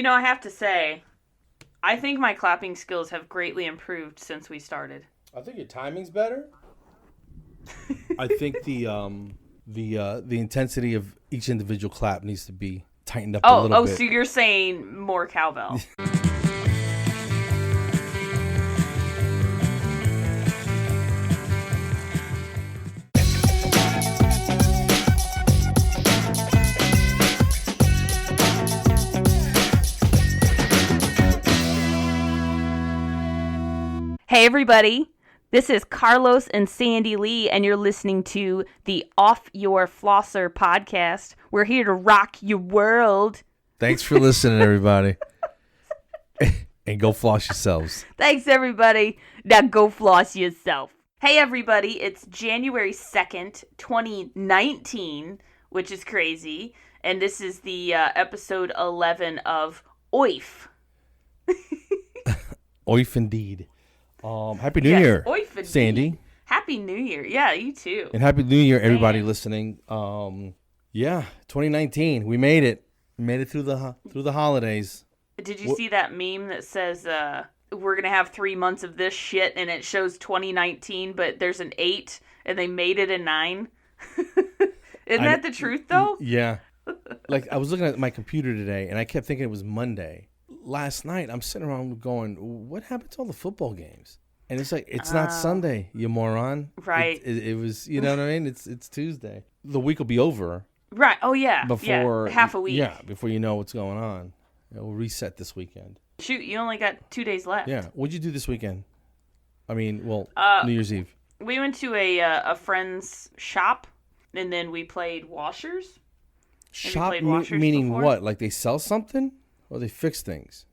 I have to say, I think my clapping skills have greatly improved since we started. I think your timing's better. I think the intensity of each individual clap needs to be tightened up a little bit. So you're saying more cowbell. Hey everybody, this is Carlos and Sandy Lee, and you're listening to the Off Your Flosser podcast. We're here to rock your world. Thanks for listening, everybody. And go floss yourselves. Thanks, everybody. Now go floss yourself. Hey everybody, it's January 2nd, 2019, which is crazy, and this is the episode 11 of OIF. OIF indeed. Happy New Year, Sandy. Happy New Year. Yeah, you too. And Happy New Year, everybody listening. 2019. We made it. We made it through the holidays. Did you see that meme that says we're going to have 3 months of this shit and it shows 2019, but there's an 8 and they made it a 9? Isn't that the truth though? Yeah. Like I was looking at my computer today and I kept thinking it was Monday. Last night, I'm sitting around going, what happened to all the football games? And it's like, it's not Sunday, you moron. Right. It was, you know what I mean? It's Tuesday. The week will be over. Right. Oh, yeah. Before half a week. Yeah, before you know what's going on. We'll reset this weekend. Shoot, you only got 2 days left. Yeah. What'd you do this weekend? I mean, New Year's Eve. We went to a friend's shop, and then we played washers. Shop meaning before? What? Like they sell something? Or they fix things.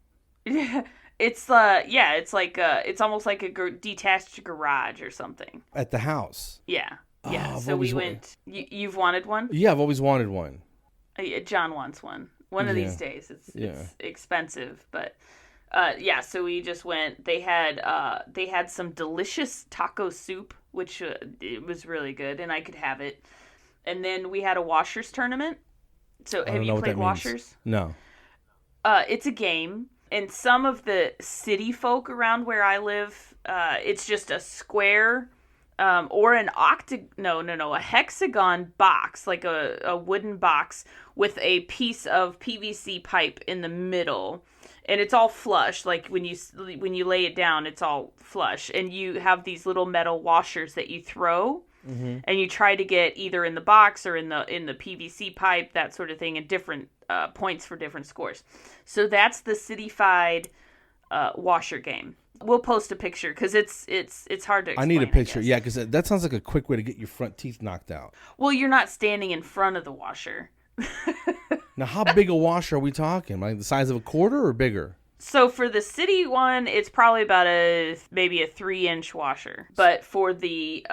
It's it's almost like a detached garage or something. At the house. Yeah. Yeah. Oh, so we went. You've wanted one? Yeah, I've always wanted one. John wants one. One of these days. It's expensive, but so we just went. They had some delicious taco soup, which it was really good, and I could have it. And then we had a washers tournament. So have you played washers? No. It's a game, and some of the city folk around where I live, it's just a square, or an a hexagon box, like a wooden box with a piece of PVC pipe in the middle, and it's all flush. Like when you lay it down, it's all flush, and you have these little metal washers that you throw. Mm-hmm. And you try to get either in the box or in the PVC pipe, that sort of thing, and different points for different scores. So that's the city-fied washer game. We'll post a picture because it's hard to explain. I need a picture, yeah, because that sounds like a quick way to get your front teeth knocked out. Well, you're not standing in front of the washer. Now, how big a washer are we talking? Like the size of a quarter or bigger? So for the city one, it's probably about maybe a 3-inch washer. But for the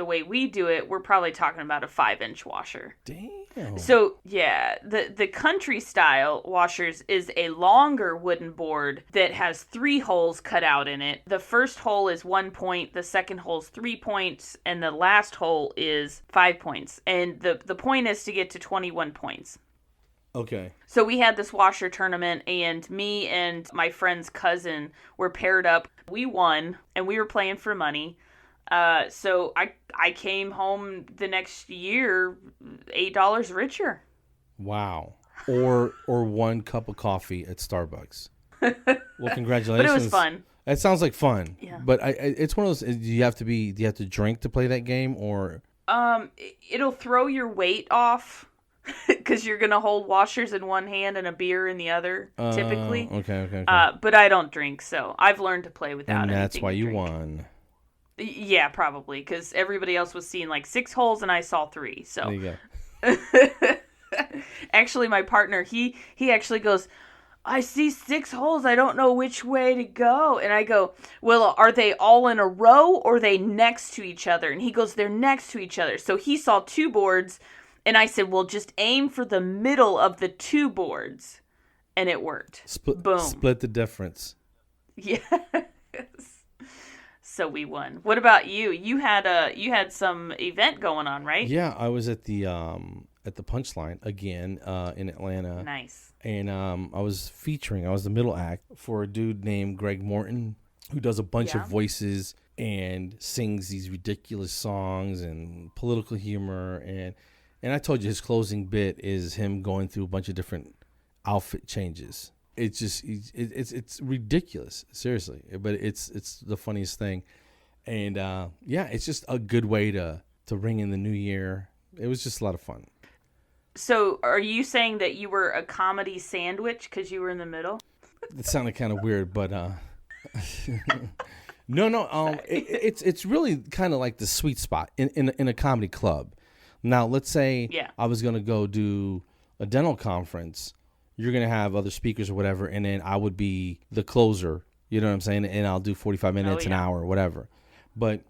way we do it, we're probably talking about a 5-inch washer. Damn. So, yeah, the country style washers is a longer wooden board that has 3 holes cut out in it. The first hole is 1 point, the second hole is 3 points, and the last hole is 5 points. And the point is to get to 21 points. Okay. So we had this washer tournament, and me and my friend's cousin were paired up. We won, and we were playing for money. So I came home the next year $8 richer. Wow. Or 1 cup of coffee at Starbucks. Well, congratulations. But it was fun. That sounds like fun. Yeah. But it's one of those. Do you have to drink to play that game, or? It'll throw your weight off because you're gonna hold washers in one hand and a beer in the other, typically. Okay. But I don't drink, so I've learned to play without. And that's why you drink. Won. Yeah, probably, because everybody else was seeing like 6 holes and I saw 3. So there you go. Actually, my partner, he actually goes, I see 6 holes. I don't know which way to go. And I go, well, are they all in a row or are they next to each other? And he goes, they're next to each other. So he saw 2 boards, and I said, well, just aim for the middle of the 2 boards. And it worked. Boom. Split the difference. Yes. So we won. What about you? You had some event going on, right? Yeah, I was at the Punchline again in Atlanta. Nice. And I was the middle act for a dude named Greg Morton, who does a bunch of voices and sings these ridiculous songs and political humor. And I told you his closing bit is him going through a bunch of different outfit changes. It's just it's ridiculous, seriously. But it's the funniest thing. And it's just a good way to ring in the new year. It was just a lot of fun. So, are you saying that you were a comedy sandwich because you were in the middle? It sounded kind of weird, but no. It's really kind of like the sweet spot in a comedy club. Now, let's say I was gonna go do a dental conference. You're gonna have other speakers or whatever, and then I would be the closer. You know what I'm saying? And I'll do 45 minutes, an hour, or whatever. But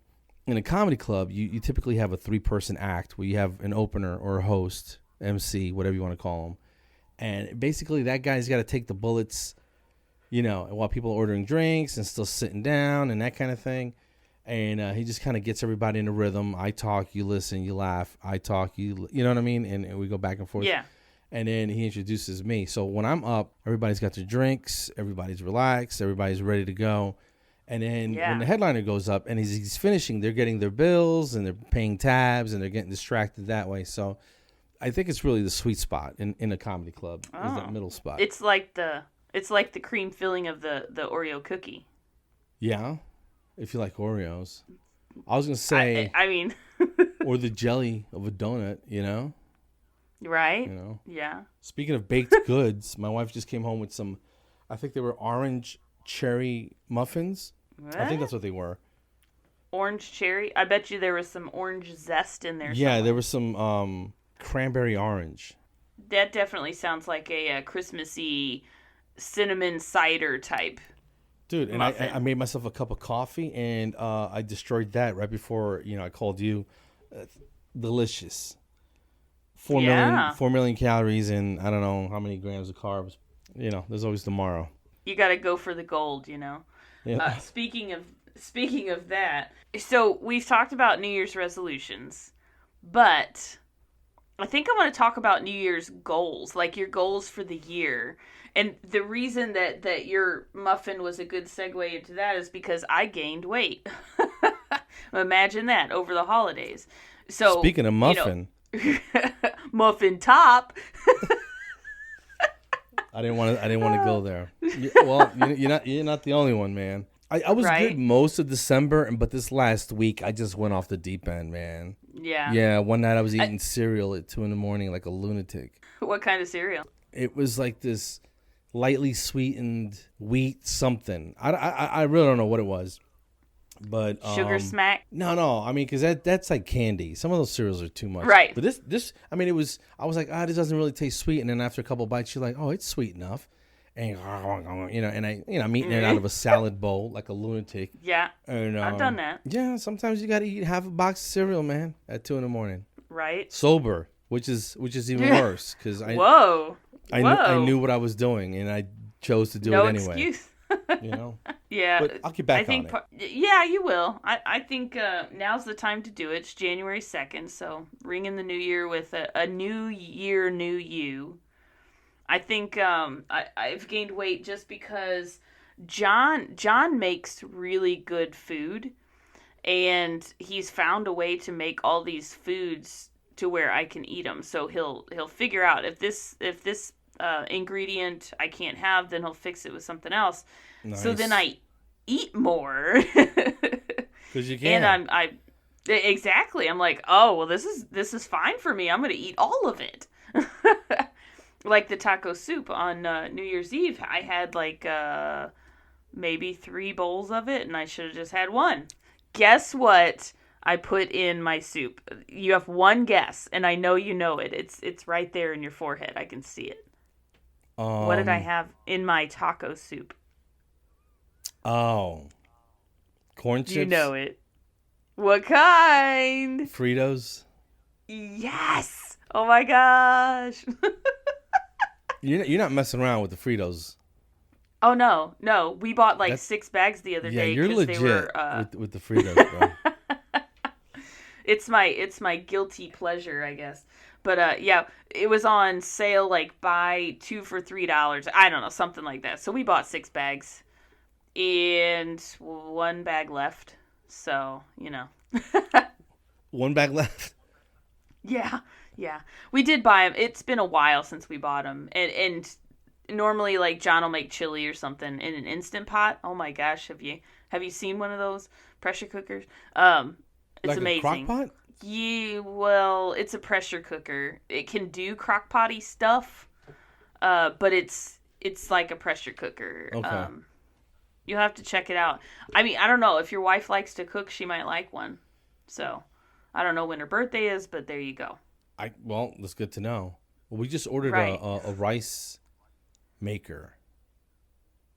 in a comedy club, you typically have a 3-person act where you have an opener or a host, MC, whatever you want to call them. And basically that guy's got to take the bullets, while people are ordering drinks and still sitting down and that kind of thing. And he just kind of gets everybody in a rhythm. I talk, you listen, you laugh. I talk, you know what I mean? And we go back and forth. Yeah. And then he introduces me. So when I'm up, everybody's got their drinks. Everybody's relaxed. Everybody's ready to go. And then when the headliner goes up and he's finishing, they're getting their bills and they're paying tabs and they're getting distracted that way. So I think it's really the sweet spot in a comedy club is that middle spot. It's like the cream filling of the Oreo cookie. Yeah, if you like Oreos. I was gonna say. I mean. Or the jelly of a donut, Right. Yeah. Speaking of baked goods, my wife just came home with some. I think they were orange cherry muffins. What? I think that's what they were. Orange cherry. I bet you there was some orange zest in there. Yeah, there was some. Cranberry orange. That definitely sounds like a Christmassy cinnamon cider type. Dude, and I made myself a cup of coffee and I destroyed that right before I called you. Delicious. 4 million calories and I don't know how many grams of carbs. There's always tomorrow. You got to go for the gold. Yeah. Speaking of that, so we've talked about New Year's resolutions, but I think I want to talk about New Year's goals, like your goals for the year. And the reason that your muffin was a good segue into that is because I gained weight. Imagine that over the holidays. So speaking of muffin, muffin top. I didn't want to go there. Well, you're not the only one, man. I was good most of December, but this last week I just went off the deep end, man. Yeah. Yeah, one night I was eating cereal at 2 a.m. like a lunatic. What kind of cereal? It was like this lightly sweetened wheat something. I really don't know what it was. But Sugar Smack? No. I mean, because that's like candy. Some of those cereals are too much. Right. But this, I mean, I was like, this doesn't really taste sweet. And then after a couple bites, you're like, oh, it's sweet enough. And I'm eating it out of a salad bowl like a lunatic. Yeah, and, I've done that. Yeah, sometimes you got to eat half a box of cereal, man, at 2 a.m. Right. Sober, which is even worse because I knew what I was doing and I chose to do it anyway. No excuse. Yeah. But I'll get back on it. Yeah, you will. I think now's the time to do it. It's January 2nd, so ring in the new year with a new year, new you. I think I've gained weight just because John makes really good food, and he's found a way to make all these foods to where I can eat them. So he'll figure out if this ingredient I can't have, then he'll fix it with something else. Nice. So then I eat more. Because you can. And I'm like, oh well, this is fine for me. I'm gonna eat all of it. Like the taco soup on New Year's Eve, I had like maybe 3 bowls of it, and I should have just had 1. Guess what I put in my soup? You have one guess, and I know you know it. It's right there in your forehead. I can see it. What did I have in my taco soup? Oh, corn chips? You know it. What kind? Fritos? Yes! Oh my gosh! You're not messing around with the Fritos. Oh, no. We bought like 6 bags the other day. Yeah, you're legit they were, with the Fritos, bro. It's my guilty pleasure, I guess. But yeah, it was on sale, like buy 2 for $3. I don't know, something like that. So we bought 6 bags, and 1 bag left. So, you know. 1 bag left. Yeah, yeah. We did buy them. It's been a while since we bought them, and normally, like, John will make chili or something in an Instant Pot. Oh my gosh, have you seen one of those pressure cookers? It's like amazing. A crock pot? Yeah, well, it's a pressure cooker. It can do crock potty stuff, but it's like a pressure cooker. Okay. You'll have to check it out. I mean, I don't know. If your wife likes to cook, she might like one. So, I don't know when her birthday is, but there you go. Well, that's good to know. Well, we just ordered a rice maker.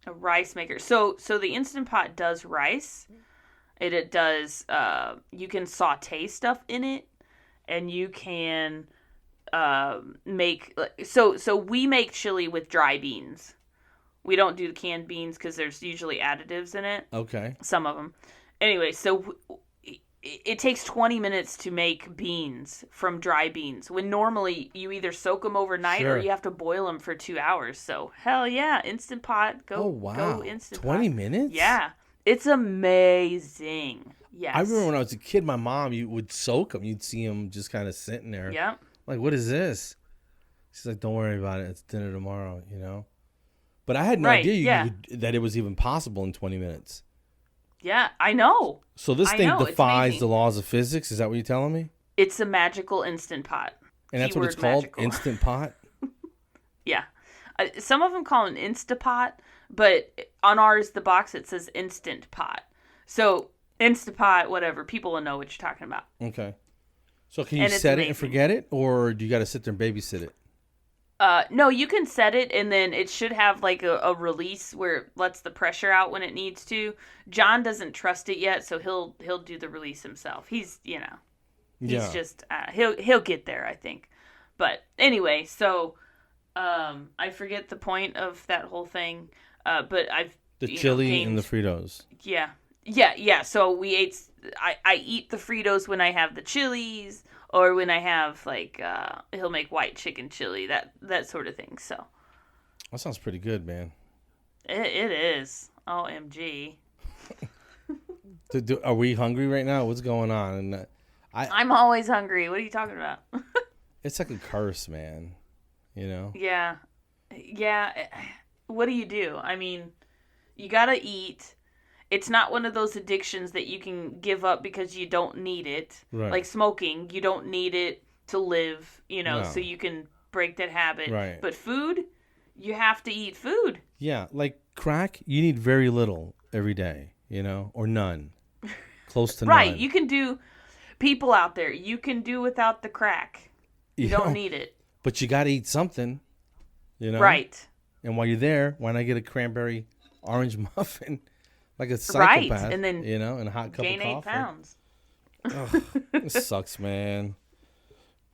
A rice maker. So the Instant Pot does rice. It does. You can saute stuff in it, and you can make. So we make chili with dry beans. We don't do the canned beans because there's usually additives in it. Okay. Some of them. Anyway, so it takes 20 minutes to make beans from dry beans, when normally you either soak them overnight or you have to boil them for 2 hours. So, hell yeah, Instant Pot. Go, oh, wow. Go Instant 20 Pot. minutes? Yeah. It's amazing. Yes. I remember when I was a kid, my mom, you would soak them. You'd see them just kind of sitting there. Yep. Like, what is this? She's like, don't worry about it. It's dinner tomorrow, you know? But I had no idea that it was even possible in 20 minutes. Yeah, I know. So this thing defies the laws of physics? Is that what you're telling me? It's a magical Instant Pot. And that's what it's called? Magical. Instant Pot? Yeah. Some of them call it an Instapot, but on ours, the box, it says Instant Pot. So, Instapot, whatever. People will know what you're talking about. Okay. So can you set it and forget it? Or do you got to sit there and babysit it? No, you can set it, and then it should have like a release where it lets the pressure out when it needs to. John doesn't trust it yet, so he'll do the release himself. He's just he'll get there, I think. But anyway, so I forget the point of that whole thing. But I've the chili and the Fritos. Yeah. So we ate. I eat the Fritos when I have the chilies. Or when I have, like, he'll make white chicken chili, that sort of thing. So that sounds pretty good, man. It is. OMG. Are we hungry right now? What's going on? And I'm always hungry. What are you talking about? It's like a curse, man. You know? Yeah. What do you do? I mean, you gotta eat. It's not one of those addictions that you can give up because you don't need it. Right. Like smoking, you don't need it to live, so you can break that habit. Right. But food, you have to eat food. Yeah, like crack, you need very little every day, or none. Close to right. none. You can do, people out there, you can do without the crack. You don't need it. But you got to eat something, Right. And while you're there, why not get a cranberry orange muffin? Like a psychopath, right. And then and a hot cup of coffee. Gain 8 pounds. Ugh, this sucks, man.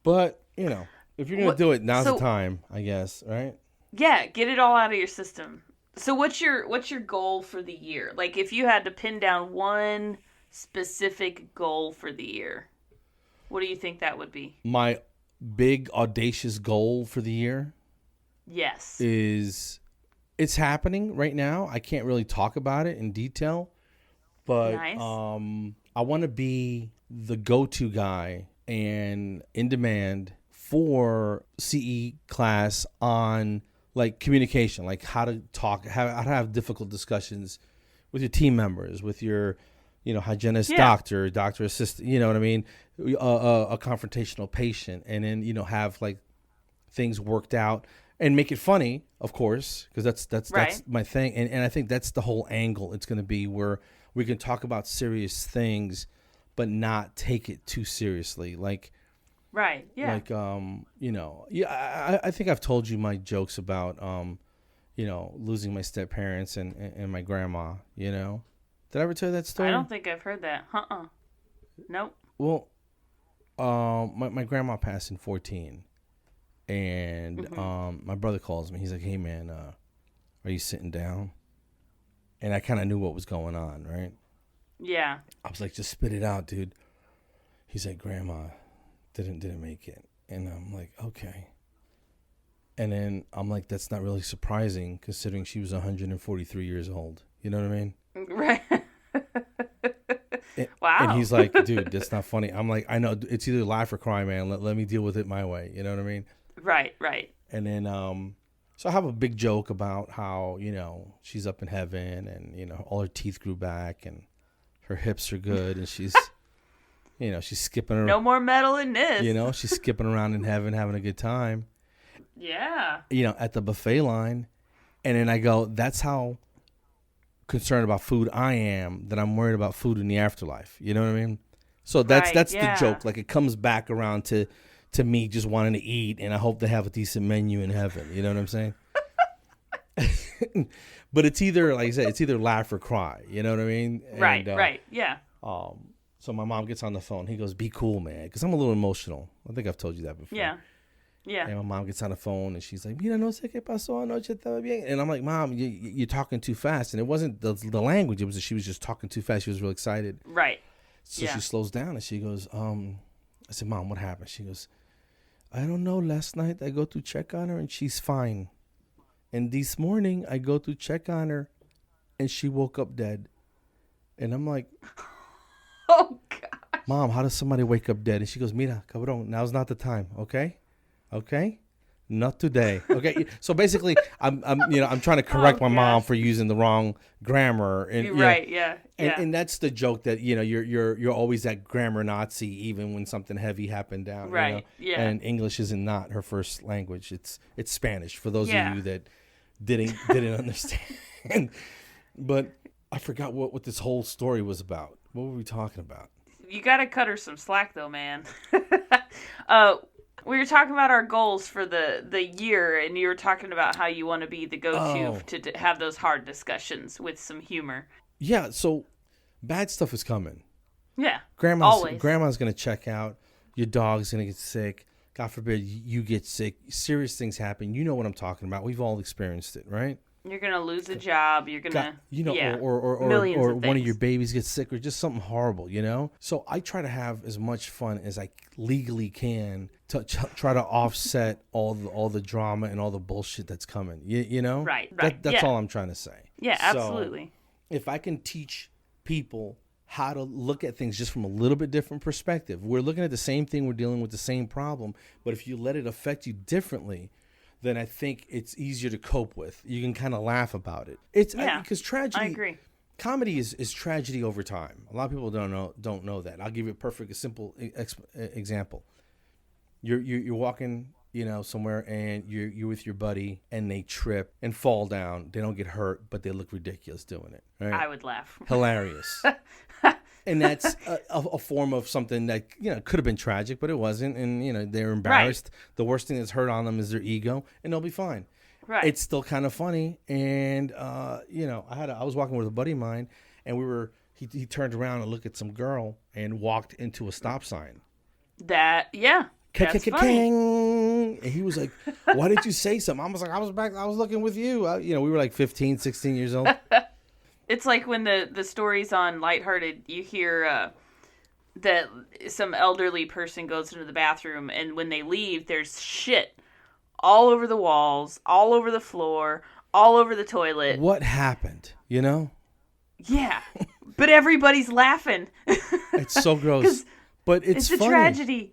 But, if you're going to do it, now's the time, I guess, right? Yeah, get it all out of your system. So what's your goal for the year? Like, if you had to pin down one specific goal for the year, what do you think that would be? My big, audacious goal for the year? Yes. It's happening right now. I can't really talk about it in detail, but nice. I want to be the go-to guy and in demand for CE class on like communication, like how to talk, how to have difficult discussions with your team members, with your, hygienist, doctor assistant, you know what I mean? A confrontational patient, and then, have like things worked out. And make it funny, of course, because that's my thing. And I think that's the whole angle it's going to be, where we can talk about serious things, but not take it too seriously. Like, right, yeah. Like, I think I've told you my jokes about, losing my step parents and my grandma. Did I ever tell you that story? I don't think I've heard that. Nope. Well, my grandma passed in 2014. And my brother calls me. He's like, "Hey, man, are you sitting down?" And I kind of knew what was going on, right? Yeah. I was like, "Just spit it out, dude." He's like, Grandma didn't make it. And I'm like, okay. And then I'm like, that's not really surprising considering she was 143 years old. You know what I mean? Right. Wow. And he's like, dude, that's not funny. I'm like, I know, it's either laugh or cry, man. Let me deal with it my way. You know what I mean? Right. And then, so I have a big joke about how, you know, she's up in heaven and, you know, all her teeth grew back and her hips are good and she's, you know, she's skipping around. No more metal in this. You know, she's skipping around in heaven, having a good time. Yeah. You know, at the buffet line. And then I go, that's how concerned about food I am, that I'm worried about food in the afterlife. You know what I mean? So that's the joke. Like, it comes back around to me just wanting to eat, and I hope they have a decent menu in heaven. You know what I'm saying? But it's either, like I said, it's either laugh or cry. You know what I mean? Right, yeah. So my mom gets on the phone. He goes, be cool, man, because I'm a little emotional. I think I've told you that before. Yeah. And my mom gets on the phone, and she's like, mira, no sé qué pasó anoche, estaba bien. And I'm like, Mom, you're talking too fast. And it wasn't the language. It was that she was just talking too fast. She was real excited. Right. So she slows down, and she goes, I said, Mom, what happened? She goes, I don't know. Last night I go to check on her, and she's fine. And this morning I go to check on her, and she woke up dead. And I'm like, oh, God. Mom, how does somebody wake up dead? And she goes, mira, cabrón, now's not the time, okay? Okay? Not today. Okay? So basically, I'm trying to correct my mom for using the wrong grammar. And, right, yeah. And that's the joke that, you know, you're always that grammar Nazi even when something heavy happened down. Right, you know? yeah. And English is not her first language. It's Spanish for those of you that didn't understand. But I forgot what this whole story was about. What were we talking about? You got to cut her some slack, though, man. We were talking about our goals for the year, and you were talking about how you want to be the go-to to have those hard discussions with some humor. Yeah, so bad stuff is coming. Yeah, Grandma's going to check out. Your dog's going to get sick. God forbid you get sick. Serious things happen. You know what I'm talking about. We've all experienced it, right? You're going to lose a job. You're going to, or one of your babies gets sick or just something horrible, you know? So I try to have as much fun as I legally can to try to offset all the drama and all the bullshit that's coming, you know? Right. That's all I'm trying to say. Yeah, absolutely. So if I can teach people how to look at things just from a little bit different perspective, we're looking at the same thing, we're dealing with the same problem, but if you let it affect you differently, then I think it's easier to cope with. You can kind of laugh about it. Because tragedy. I agree. Comedy is tragedy over time. A lot of people don't know that. I'll give you a simple example. You're walking, you know, somewhere, and you're with your buddy, and they trip and fall down. They don't get hurt, but they look ridiculous doing it. Right? I would laugh. Hilarious. And that's a form of something that, you know, could have been tragic, but it wasn't. And, you know, they're embarrassed. Right. The worst thing that's hurt on them is their ego, and they'll be fine. Right. It's still kind of funny. And, you know, I was walking with a buddy of mine, and he turned around and looked at some girl and walked into a stop sign. That's funny. And he was like, why didn't you say something? I was like, I was looking with you. You know, we were like 15, 16 years old. It's like when the stories on Lighthearted, you hear that some elderly person goes into the bathroom, and when they leave, there's shit all over the walls, all over the floor, all over the toilet. What happened, you know? Yeah, but everybody's laughing. It's so gross. But it's funny. A tragedy.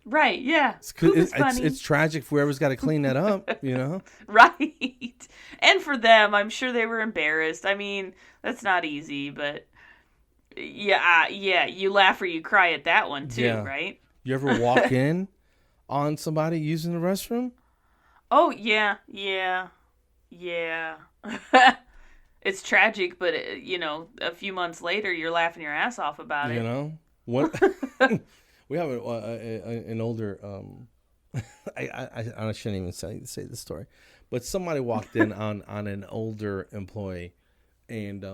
Right, yeah. It's tragic for whoever's got to clean that up, you know? Right. And for them, I'm sure they were embarrassed. I mean, that's not easy, but yeah, you laugh or you cry at that one too, right? You ever walk in on somebody using the restroom? Oh, yeah. It's tragic, but, you know, a few months later, you're laughing your ass off about it. You know? What? We have an older, I shouldn't even say this story, but somebody walked in on an older employee, and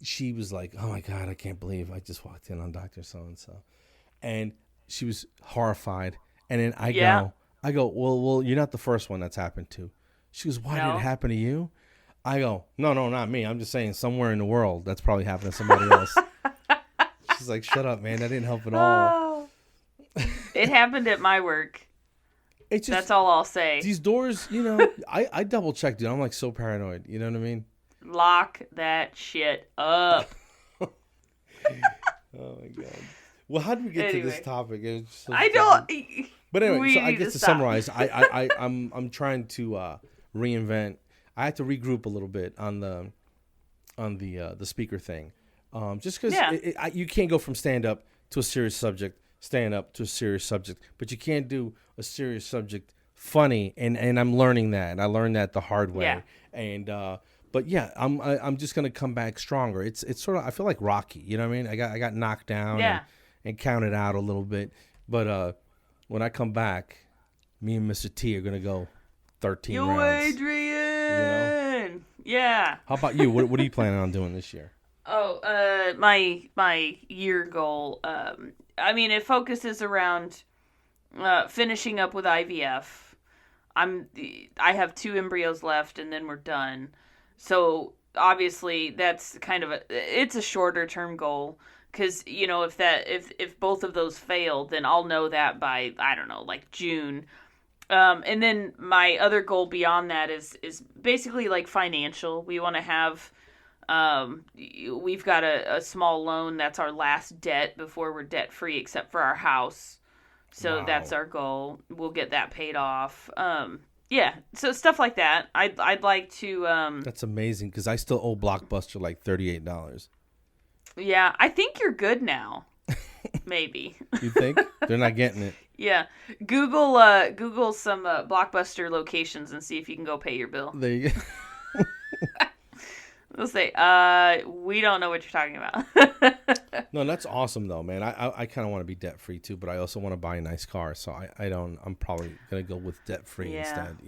she was like, oh my God, I can't believe I just walked in on Dr. So-and-so. And she was horrified. And then I go, well, you're not the first one that's happened to. She goes, why did it happen to you? I go, no, not me. I'm just saying somewhere in the world that's probably happened to somebody else. She's like, shut up, man. That didn't help at all. It happened at my work. It's just, that's all I'll say. These doors, I double check, dude. I'm like so paranoid. You know what I mean? Lock that shit up. Oh my God. Well, how did we get to this topic? So I don't. But anyway, so I guess to summarize, I'm trying to reinvent. I had to regroup a little bit on the speaker thing, just because you can't go from stand up to a serious subject, stand up to a serious subject, but you can't do a serious subject funny, and I'm learning that, and I learned that the hard way, and but yeah, I'm just gonna come back stronger. It's sort of, I feel like Rocky, you know what I mean? I got knocked down and counted out a little bit, but when I come back, me and Mr. T are gonna go 13 rounds. Adrian. Yeah. How about you? What are you planning on doing this year? Oh, my year goal. I mean, it focuses around finishing up with IVF. I have 2 embryos left, and then we're done. So obviously, that's kind of it's a shorter term goal, because if both of those fail, then I'll know that by, I don't know, like June. And then my other goal beyond that is basically like financial. We want to have, we've got a small loan. That's our last debt before we're debt free, except for our house. So that's our goal. We'll get that paid off. Yeah. So stuff like that. I'd like to, that's amazing. 'Cause I still owe Blockbuster like $38. Yeah. I think you're good now. Maybe. You think? They're not getting it. Yeah. Google some Blockbuster locations and see if you can go pay your bill. There you go. They'll say, we don't know what you're talking about. No, that's awesome though, man. I kind of want to be debt free too, but I also want to buy a nice car, so I'm probably gonna go with debt free instead.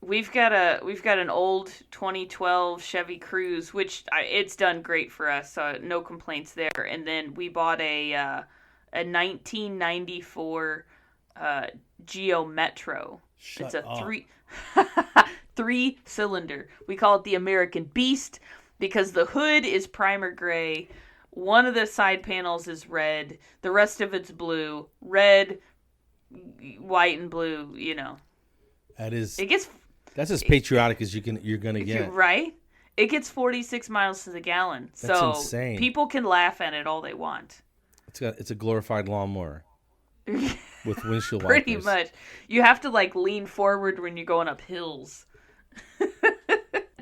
We've got an old 2012 Chevy Cruze, which it's done great for us, so no complaints there. And then we bought a 1994 Geo Metro. It's a 3-cylinder. We call it the American Beast because the hood is primer gray. One of the side panels is red. The rest of it's blue. Red, white, and blue. That's as patriotic as you're gonna get. Right? It gets 46 miles to the gallon. That's insane. People can laugh at it all they want. It's a glorified lawnmower with windshield wipers. Pretty much. You have to lean forward when you're going up hills.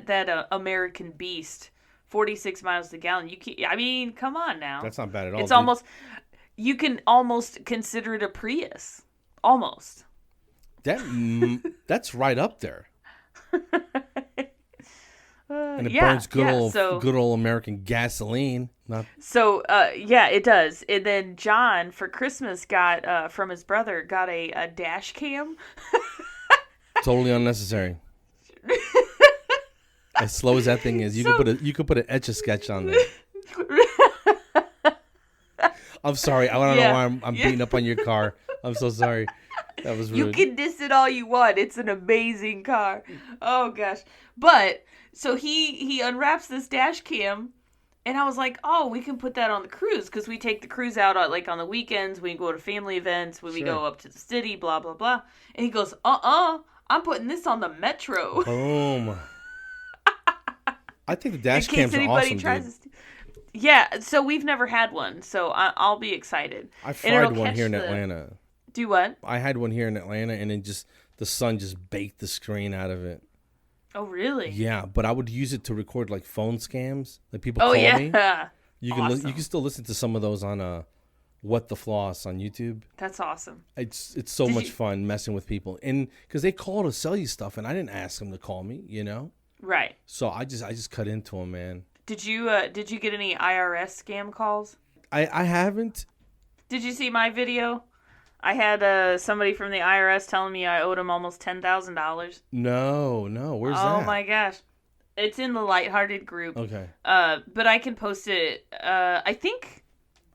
That American Beast, 46 miles to the gallon. Come on now. That's not bad at all. It's almost, you can almost consider it a Prius. Almost. That's right up there. And it burns good old American gasoline. It does. And then John, for Christmas, got from his brother, got a dash cam. Totally unnecessary. As slow as that thing is, you could put an Etch-a-Sketch on there. I'm sorry. I don't know why I'm beating up on your car. I'm so sorry. That was rude. You can diss it all you want. It's an amazing car. Oh gosh. But so he unwraps this dash cam, and I was like, oh, we can put that on the cruise, because we take the cruise out on the weekends. We go to family events. When we go up to the city, blah blah blah. And he goes, I'm putting this on the Metro. Boom. I think the dash cams are awesome, dude. Yeah, so we've never had one, so I'll be excited. I fried one here in Atlanta. Do what? I had one here in Atlanta, and then the sun just baked the screen out of it. Oh, really? Yeah, but I would use it to record phone scams. People call me. You can still listen to some of those on What the Floss on YouTube. That's awesome. It's so much fun messing with people, and because they call to sell you stuff, and I didn't ask them to call me, Right. So I just cut into them, man. Did you get any IRS scam calls? I haven't. Did you see my video? I had somebody from the IRS telling me I owed him almost $10,000. No. Where's that? Oh my gosh. It's in the Lighthearted group. Okay. But I can post it. I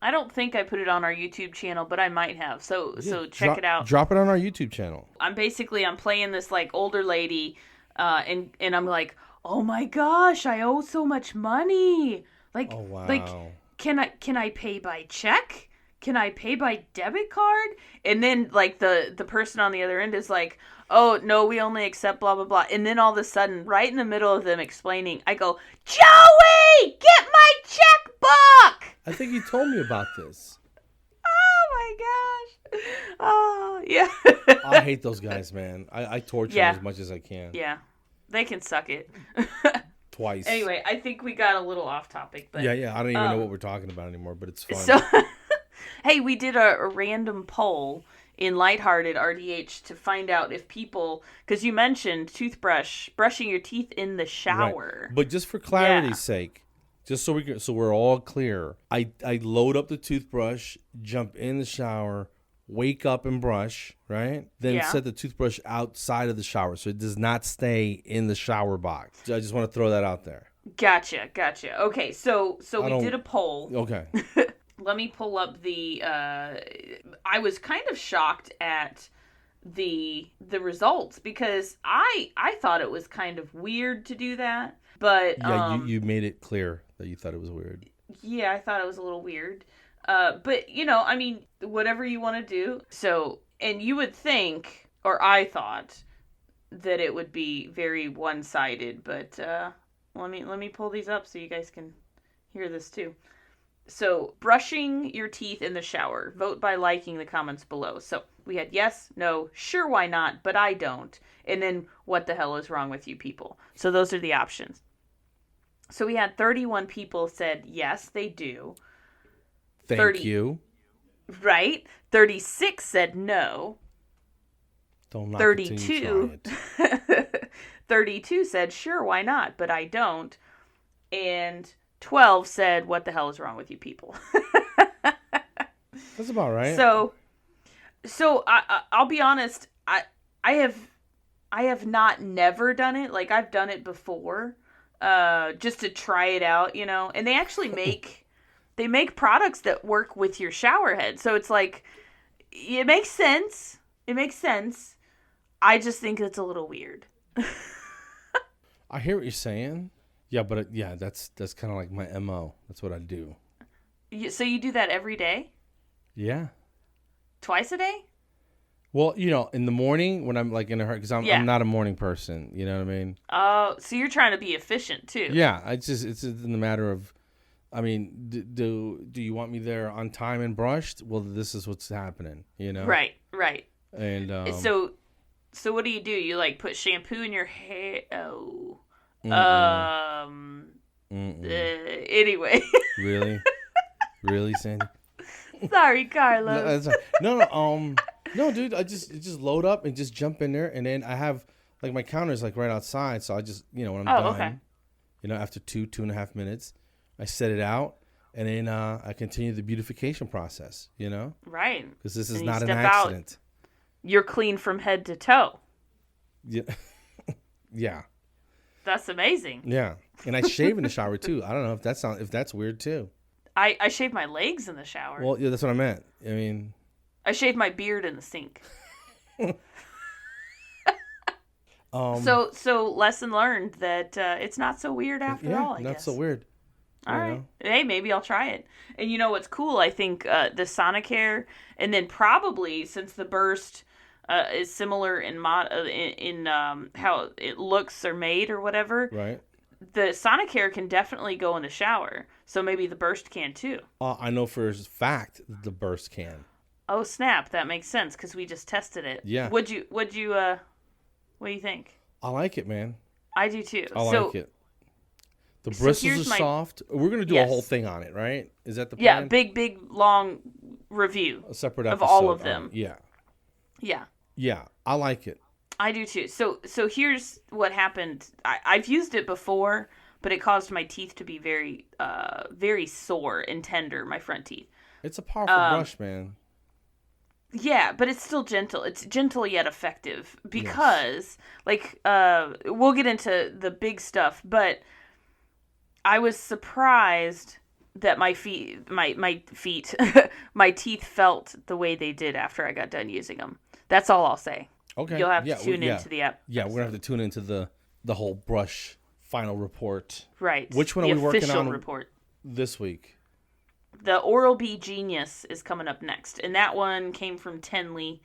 don't think I put it on our YouTube channel, but I might have. So check it out. Drop it on our YouTube channel. I'm playing this older lady, and I'm like, oh my gosh, I owe so much money. Oh wow. can I pay by check? Can I pay by debit card? And then like the person on the other end is like, oh no, we only accept blah blah blah. And then all of a sudden, right in the middle of them explaining, I go, Joey, get my checkbook. I think you told me about this. Oh my gosh. Oh yeah. I hate those guys, man. I torture them as much as I can. Yeah, they can suck it. Twice. Anyway, I think we got a little off topic, but yeah, I don't even know what we're talking about anymore, but it's fun. So, hey, we did a random poll in Lighthearted RDH to find out if people, because you mentioned brushing your teeth in the shower. Right. But just for clarity's sake, just so we're all clear, I load up the toothbrush, jump in the shower, wake up and brush, right? Then set the toothbrush outside of the shower so it does not stay in the shower box. I just want to throw that out there. Gotcha. Okay, so we did a poll. Okay. Let me pull up the I was kind of shocked at the results because I thought it was kind of weird to do that. But you made it clear that you thought it was weird. Yeah, I thought it was a little weird. But, I mean, whatever you want to do. So, and you would think, or I thought, that it would be very one-sided. But let me pull these up so you guys can hear this too. So, brushing your teeth in the shower. Vote by liking the comments below. So, we had yes, no, sure, why not, but I don't. And then, what the hell is wrong with you people? So, those are the options. So, we had 31 people said yes, they do. Thank you. Right. 36 said no. Don't 32. 32 said sure, why not, but I don't. And 12 said, what the hell is wrong with you people? That's about right. So I'll be honest. I have not never done it. Like I've done it before, just to try it out, And they actually make products that work with your shower head. So it's like it makes sense. I just think it's a little weird. I hear what you're saying. Yeah, but that's kind of like my MO. That's what I do. So you do that every day? Yeah. Twice a day? Well, in the morning when I'm like in a hurry, because I'm not a morning person. You know what I mean? Oh, so you're trying to be efficient too? Yeah, it's in the matter of, I mean, do you want me there on time and brushed? Well, this is what's happening. Right. And so what do? You like put shampoo in your hair? Oh. Anyway. Really, Sandy? Sorry, Carlos. No, dude. I just load up and just jump in there, and then I have like my counter's like right outside, so I just when I'm done, after 2.5 minutes, I set it out, and then I continue the beautification process. Right. Because this is not an accident. You're clean from head to toe. Yeah. Yeah. That's amazing. Yeah, and I shave in the shower too. I don't know if that's weird too. I shave my legs in the shower. Well, yeah, that's what I meant. I mean, I shave my beard in the sink. So lesson learned that it's not so weird after all. I guess not so weird. All right. Hey, maybe I'll try it. And what's cool? I think the Sonicare, and then probably since the burst is similar in how it looks or made or whatever. Right. The Sonicare can definitely go in the shower, so maybe the burst can too. I know for a fact the burst can. Oh snap! That makes sense because we just tested it. Yeah. What do you think? I like it, man. I do too. I like it. The bristles are soft. We're gonna do a whole thing on it, right? Is that the plan? Yeah, big long review. A separate episode of all of them. Yeah. Yeah. Yeah, I like it. I do too. So here's what happened. I've used it before, but it caused my teeth to be very, very sore and tender. My front teeth. It's a powerful brush, man. Yeah, but it's still gentle. It's gentle yet effective because, we'll get into the big stuff, but I was surprised that my teeth felt the way they did after I got done using them. That's all I'll say. Okay. You'll have to tune into the app. Yeah, we're going to have to tune into the whole brush final report. Right. Which one are we working on report this week? The Oral-B Genius is coming up next, and that one came from Tenley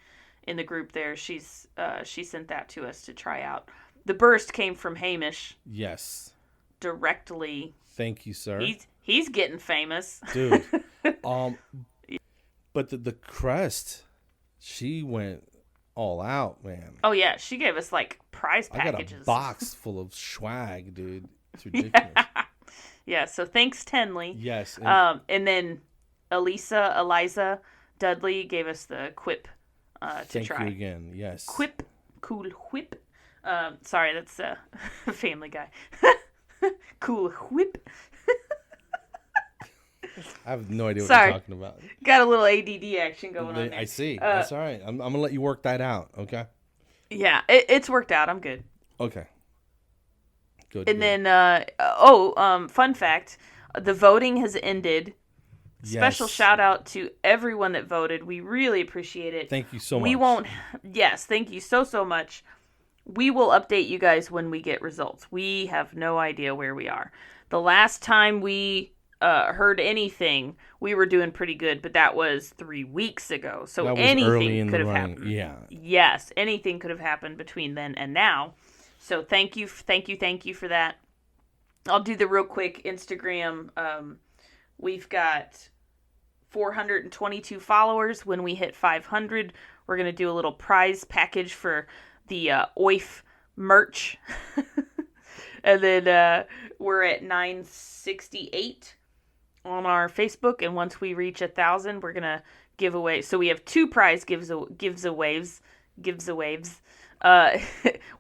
in the group there. She sent that to us to try out. The Burst came from Hamish. Yes. Directly. Thank you, sir. He's getting famous. Dude. But the Crest, she went all out, man. Oh, yeah. She gave us, like, prize packages. I got a box full of swag, dude. It's ridiculous. Yeah, so thanks, Tenley. Yes. And then Eliza Dudley gave us the Quip to try. Thank you again, yes. Quip. Cool Whip. Sorry, that's Family Guy. Cool Whip. I have no idea what you're talking about. Got a little ADD action going on there. I see. That's all right. I'm going to let you work that out, okay? Yeah, it's worked out. I'm good. Okay. Good. And then, fun fact, the voting has ended. Yes. Special shout out to everyone that voted. We really appreciate it. Thank you so much. Yes, thank you so much. We will update you guys when we get results. We have no idea where we are. The last time we heard anything, we were doing pretty good, but that was 3 weeks ago. So anything could have happened. Yeah. Yes, anything could have happened between then and now. So thank you for that. I'll do the real quick Instagram. We've got 422 followers. When we hit 500, we're going to do a little prize package for the OIF merch. And then we're at 968 on our Facebook. And once we reach 1,000, we're going to give away. So we have 2 prize giveaways.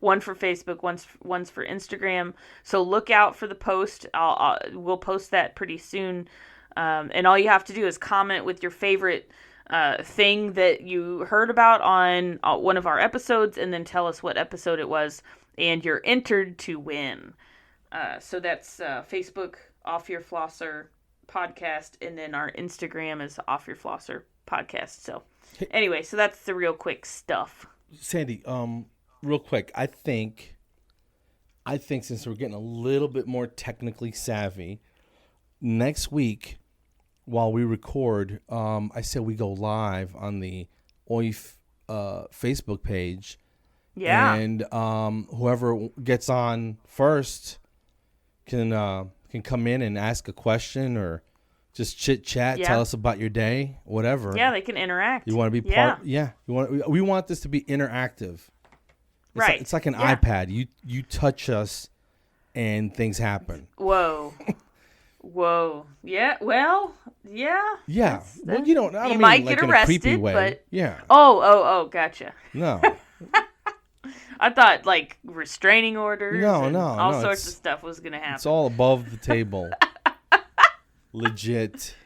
One for Facebook, one's for Instagram. So look out for the post. We'll post that pretty soon. And all you have to do is comment with your favorite thing that you heard about on one of our episodes, and then tell us what episode it was, and you're entered to win. So that's Facebook, Off Your Flosser podcast, and then our Instagram is Off Your Flosser podcast. So anyway, so that's the real quick stuff. Sandy, real quick, I think since we're getting a little bit more technically savvy, next week while we record, I said we go live on the OIF Facebook page. Yeah. And whoever gets on first can come in and ask a question or just chit chat, tell us about your day, whatever. Yeah, they can interact. You want to be part? Yeah. We want this to be interactive. Right. It's like an iPad. You touch us, and things happen. Whoa. Yeah. Well. Yeah. Yeah. Well, I don't you mean might like get in arrested, a creepy way. But yeah. Oh. Gotcha. No. I thought like restraining orders. No. All sorts of stuff was gonna happen. It's all above the table. Legit.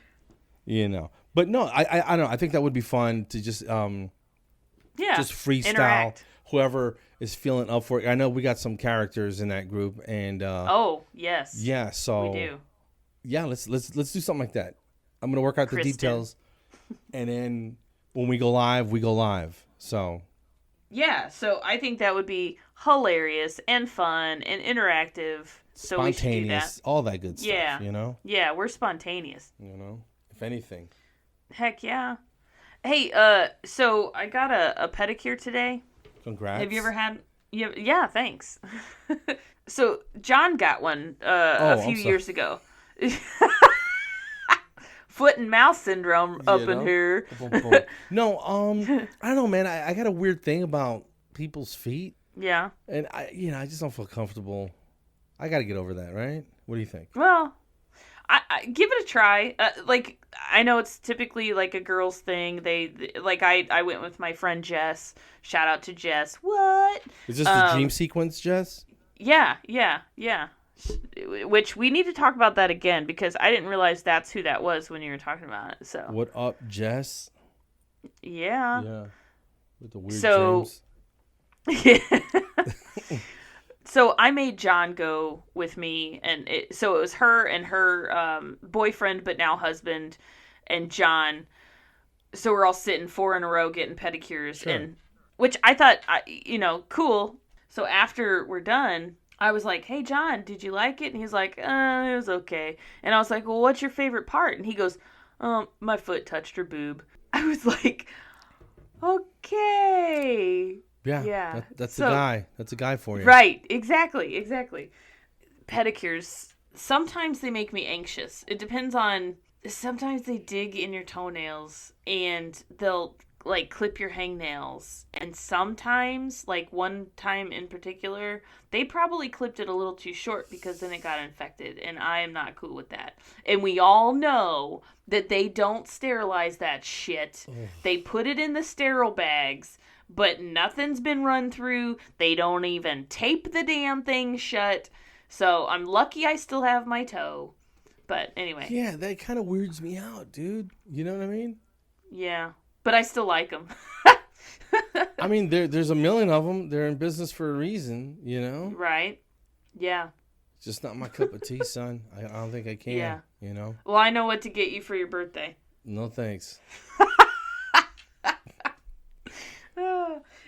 But no, I don't know. I think that would be fun to just just freestyle. Interact. Whoever is feeling up for it. I know we got some characters in that group, and oh yes, yeah. So we do. Yeah, let's do something like that. I'm gonna work out the details, and then when we go live. So yeah, so I think that would be hilarious and fun and interactive. So we should do that. All that good stuff. Yeah, yeah, we're spontaneous. If anything. Heck yeah. Hey, so I got a pedicure today. Congrats. Have you ever had? Yeah, thanks. So John got one a few years ago. Foot and mouth syndrome up in here. No, I don't know, man. I got a weird thing about people's feet. Yeah. And I just don't feel comfortable. I got to get over that, right? What do you think? Well, I give it a try. I know it's typically like a girl's thing. I went with my friend Jess. Shout out to Jess. What? Is this the dream sequence, Jess? Yeah. Which we need to talk about that again, because I didn't realize that's who that was when you were talking about it. So what up, Jess? Yeah. Yeah. With the weird dreams. So I made John go with me, and it was her and her boyfriend, but now husband, and John. So we're all sitting 4 in a row getting pedicures, sure. Which I thought, cool. So after we're done, I was like, "Hey, John, did you like it?" And he's like, "It was okay." And I was like, "Well, what's your favorite part?" And he goes, My foot touched her boob. I was like, okay. Yeah. That's a guy. That's a guy for you. Right. Exactly. Pedicures, sometimes they make me anxious. It depends on, sometimes they dig in your toenails and they'll like clip your hangnails. And sometimes, like one time in particular, they probably clipped it a little too short because then it got infected. And I am not cool with that. And we all know that they don't sterilize that shit. They put it in the sterile bags, but nothing's been run through. They don't even tape the damn thing shut. So I'm lucky I still have my toe. But anyway. Yeah, that kind of weirds me out, dude. You know what I mean? Yeah. But I still like them. I mean, there's a million of them. They're in business for a reason, you know? Right. Yeah. It's just not my cup of tea, son. I don't think I can, you know? Well, I know what to get you for your birthday. No thanks.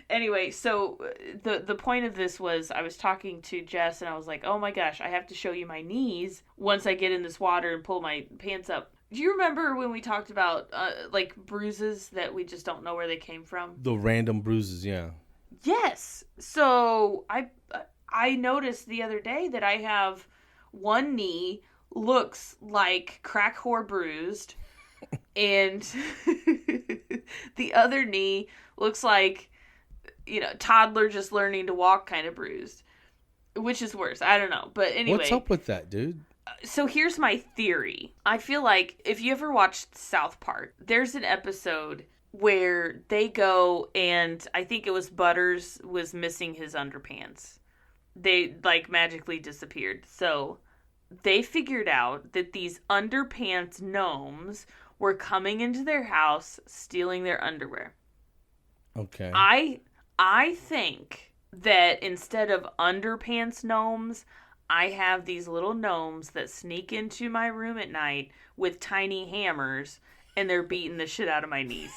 Anyway, so the point of this was I was talking to Jess and I was like, oh my gosh, I have to show you my knees once I get in this water and pull my pants up. Do you remember when we talked about like bruises that we just don't know where they came from? The random bruises, yeah. Yes. So I noticed the other day that I have one knee looks like crack whore bruised and the other knee looks like, you know, toddler just learning to walk kind of bruised. Which is worse? I don't know. But anyway. What's up with that, dude? So here's my theory. I feel like if you ever watched South Park, there's an episode where they go and I think it was Butters was missing his underpants. They like magically disappeared. So they figured out that these underpants gnomes were coming into their house, stealing their underwear. Okay. I think that instead of underpants gnomes, I have these little gnomes that sneak into my room at night with tiny hammers, and they're beating the shit out of my knees.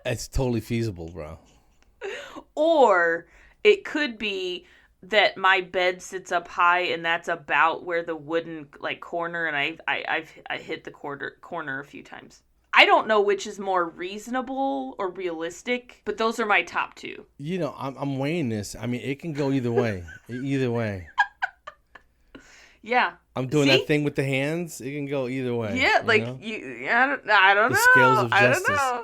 It's totally feasible, bro. Or it could be that my bed sits up high, and that's about where the wooden like corner, and I've hit the corner a few times. I don't know which is more reasonable or realistic, but those are my top two. You know, I'm weighing this. I mean, it can go either way. Either way. Yeah. I'm doing that thing with the hands. It can go either way. Yeah, like I don't know. The scales of justice. I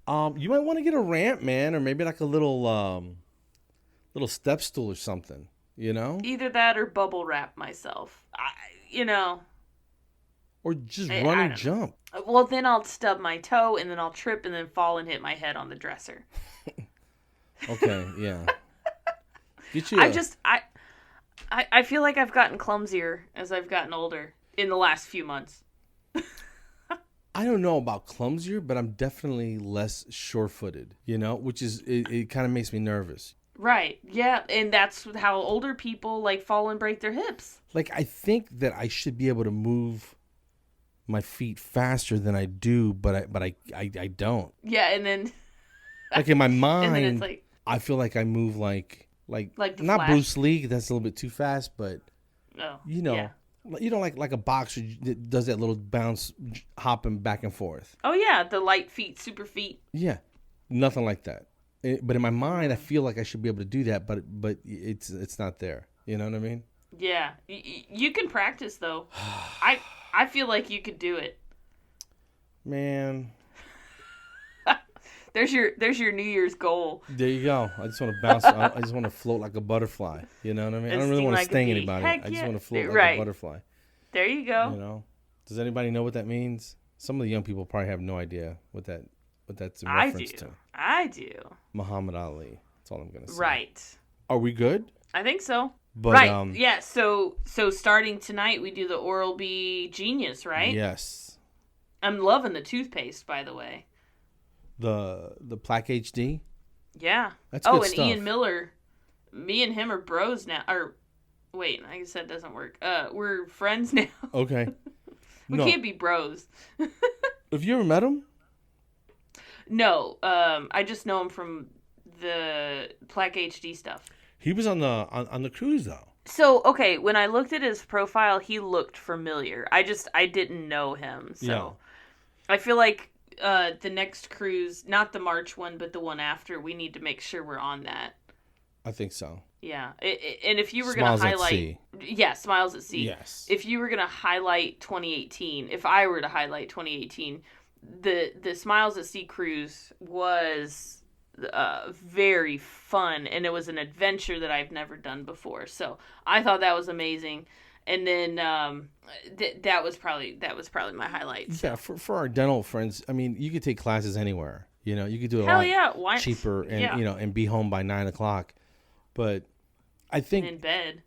don't know. You might want to get a ramp, man, or maybe like a little step stool or something. You know. Either that or bubble wrap myself. Or just run and jump. Well, then I'll stub my toe, and then I'll trip, and then fall and hit my head on the dresser. Okay, yeah. Get you. I feel like I've gotten clumsier as I've gotten older in the last few months. I don't know about clumsier, but I'm definitely less sure-footed. You know, which is it kind of makes me nervous. Right. Yeah, and that's how older people like fall and break their hips. Like I think that I should be able to move my feet faster than I do, but I don't. Yeah, and then like in my mind, and then it's like, I feel like I move like the not Flash. Bruce Lee. That's a little bit too fast, but like a boxer that does that little bounce, hopping back and forth. Oh yeah, the light feet, super feet. Yeah, nothing like that. But in my mind, I feel like I should be able to do that, but it's not there. You know what I mean? Yeah, you can practice though. I feel like you could do it. Man. There's your New Year's goal. There you go. I just want to bounce. I just want to float like a butterfly. You know what I mean? I don't really want to sting anybody. I just want to float like a butterfly. There you go. You know? Does anybody know what that means? Some of the young people probably have no idea what that's in reference to. I do. Muhammad Ali. That's all I'm gonna say. Right. Are we good? I think so. But, right. Yeah. So starting tonight, we do the Oral-B Genius, right? Yes. I'm loving the toothpaste, by the way. The Plaque HD. Yeah. That's good stuff. Ian Miller. Me and him are bros now. Or wait, I guess that doesn't work. We're friends now. Okay. We can't be bros. Have you ever met him? No. I just know him from the Plaque HD stuff. He was on the cruise though. So, okay, when I looked at his profile, he looked familiar. I didn't know him. So yeah. I feel like the next cruise, not the March one, but the one after, we need to make sure we're on that. I think so. Yeah. And if you were going to highlight... Yeah, Smiles at Sea. Yes. If you were going to highlight 2018, if I were to highlight 2018, the Smiles at Sea cruise was... very fun, and it was an adventure that I've never done before, so I thought that was amazing. And then that was probably my highlight. So. Yeah, for our dental friends, I mean, you could take classes anywhere. You know, you could do it Why? Cheaper, and and be home by 9:00. But I think and in bed.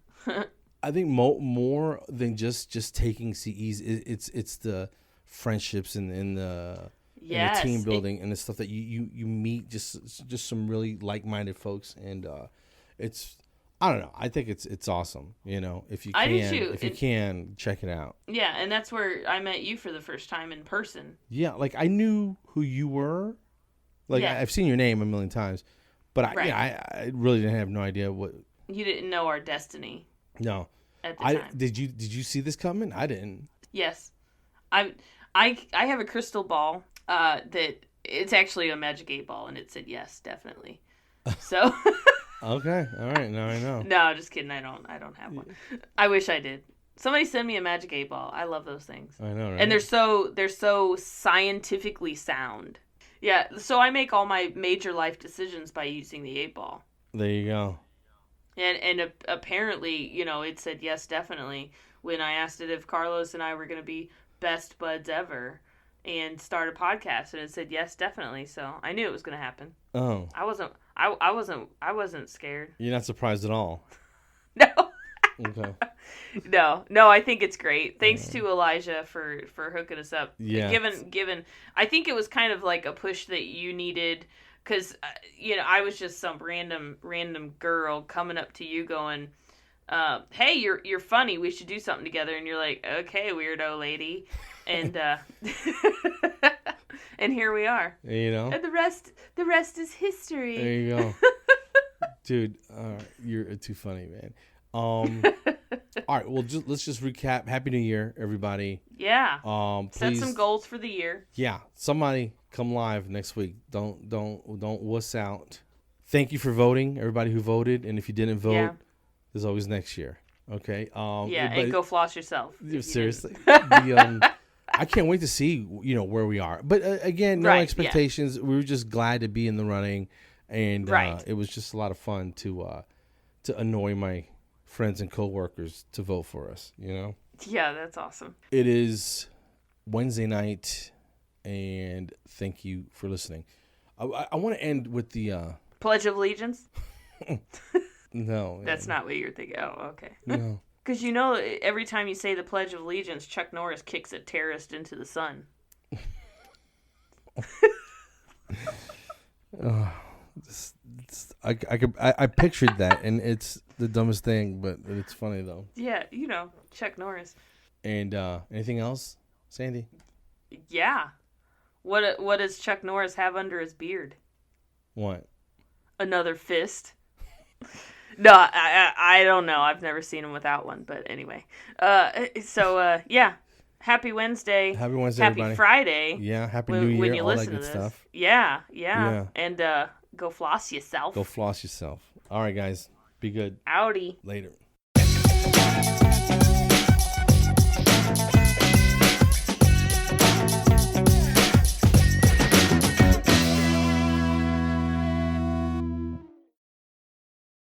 I think more than just taking CEs, it's the friendships and the. Yes, and the team building and the stuff that you meet, just some really like-minded folks, and it's, I don't know, I think it's awesome. You know, if you can check it out. Yeah, and that's where I met you for the first time in person. Yeah, like I knew who you were, like I've seen your name a million times, but I really didn't have no idea what. You didn't know our destiny. No, at the time. Did you see this coming? I didn't. Yes, I have a crystal ball. That it's actually a Magic 8 ball, and it said yes, definitely. So. Okay, all right, now I know. No, just kidding. I don't have one. I wish I did. Somebody send me a Magic 8 ball. I love those things. I know, right? And they're so scientifically sound. Yeah, so I make all my major life decisions by using the 8 ball. There you go. And apparently, it said yes, definitely, when I asked it if Carlos and I were going to be best buds ever and start a podcast, and it said yes, definitely. So I knew it was going to happen. Oh, I wasn't scared. You're not surprised at all. No. Okay. No, I think it's great. Thanks to Elijah for hooking us up. Yeah. Given, I think it was kind of like a push that you needed, because I was just some random girl coming up to you going, hey, you're funny. We should do something together. And you're like, okay, weirdo lady. And and here we are. And the rest is history. There you go. Dude, you're too funny, man. All right, well, let's just recap. Happy New Year, everybody. Yeah. Please, set some goals for the year. Yeah. Somebody come live next week. Don't wuss out. Thank you for voting, everybody who voted, and if you didn't vote, there's always next year. Okay. And go floss yourself. Seriously. I can't wait to see where we are. But again, no expectations. Yeah. We were just glad to be in the running, and it was just a lot of fun to annoy my friends and coworkers to vote for us. Yeah, that's awesome. It is Wednesday night, and thank you for listening. I want to end with the Pledge of Allegiance. No, that's not what you're thinking. Oh, okay. No. Because every time you say the Pledge of Allegiance, Chuck Norris kicks a terrorist into the sun. I pictured that, and it's the dumbest thing, but it's funny though. Yeah, Chuck Norris. And anything else, Sandy? Yeah. What does Chuck Norris have under his beard? What? Another fist. No, I don't know. I've never seen him without one, but anyway. Yeah. Happy Wednesday. Happy Wednesday, Happy everybody. Friday. Yeah, Happy New Year, when you all listen that good to this. stuff. Yeah. And go floss yourself. Go floss yourself. All right, guys. Be good. Howdy. Later.